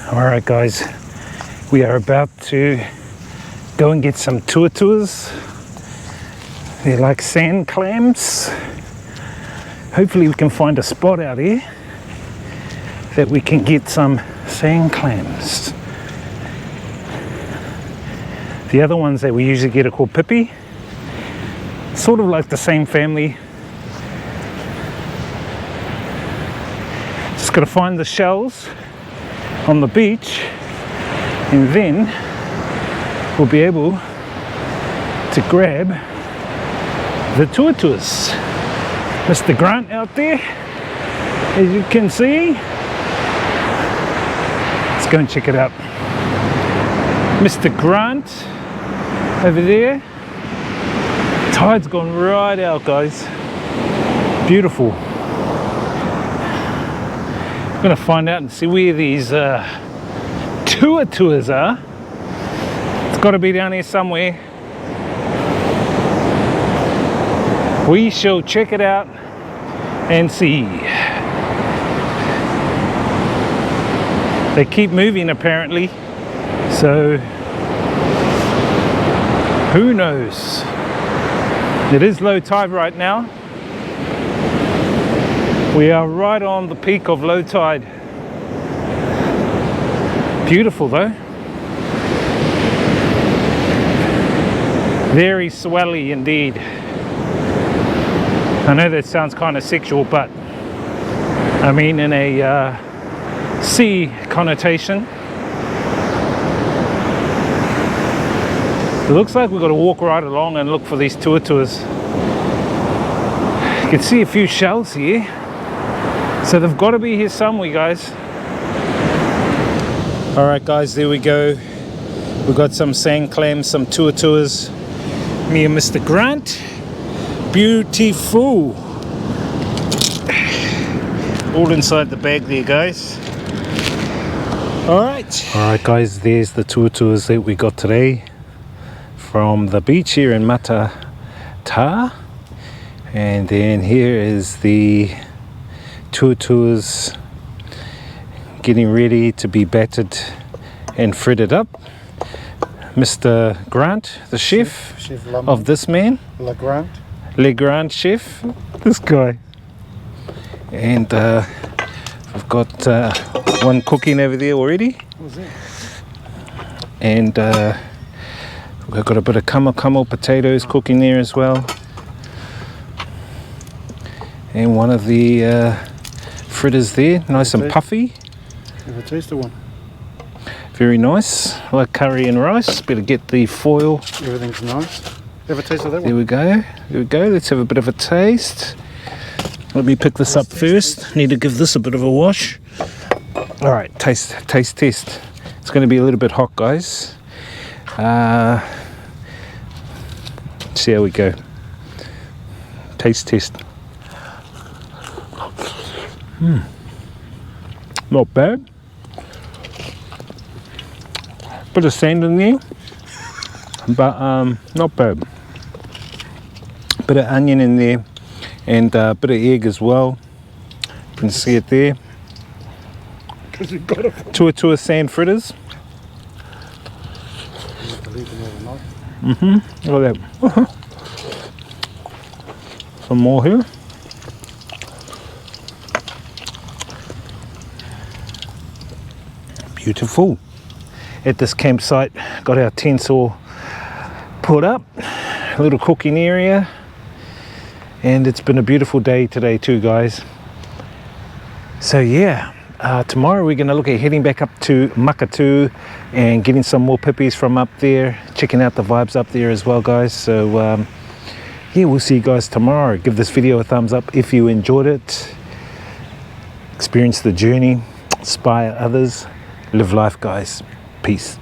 Alright guys, we are about to go and get some tuatuas. They're like sand clams. Hopefully we can find a spot out here that we can get some sand clams. The other ones that we usually get are called pipi. Sort of like the same family. Just got to find the shells on the beach, and then we'll be able to grab the tuatuas. Mr. Grant out there, as you can see. Let's go and check it out. Mr. Grant over there. Tide's gone right out, guys. Beautiful. I'm gonna find out and see where these tuatuas are. It's got to be down here somewhere. We shall check it out and see. They keep moving apparently, so who knows? It is low tide right now. We are right on the peak of low tide. Beautiful though. Very swelly indeed. I know that sounds kind of sexual, but I mean in a sea connotation. It looks like we've got to walk right along and look for these tuatuas. You can see a few shells here, so they've got to be here somewhere, guys. All right, guys, there we go. We've got some sand clams, some tuatuas. Me and Mr. Grant. Beautiful. All inside the bag there, guys. All right, guys, there's the tuatuas that we got today from the beach here in Matata. And then here is the tuatuas getting ready to be battered and fritted up. Mr. Grant, the chef of this man. Le Grand chef, this guy. And we've got one cooking over there already. What's that? And we've got a bit of kama potatoes cooking there as well. And one of the fritters there, nice and puffy. Have a taste of one. Very nice, like curry and rice. Better get the foil. Everything's nice. Have a taste of that one. There we go. There we go. Let's have a bit of a taste. Let me pick this up first. Need to give this a bit of a wash. All right, taste test. It's going to be a little bit hot, guys. See how we go. Taste test. Not bad. Bit of sand in there, but not bad. Bit of onion in there, and a bit of egg as well. You can see it there. Tuatua sand fritters. Look at that. Some more here. Beautiful. At this campsite, got our tents all put up, a little cooking area, and it's been a beautiful day today too, guys. So yeah, tomorrow we're going to look at heading back up to Matata and getting some more pippies from up there, checking out the vibes up there as well, guys. So yeah, we'll see you guys tomorrow. Give this video a thumbs up if you enjoyed it. Experience the journey, inspire others, live life, guys. Peace.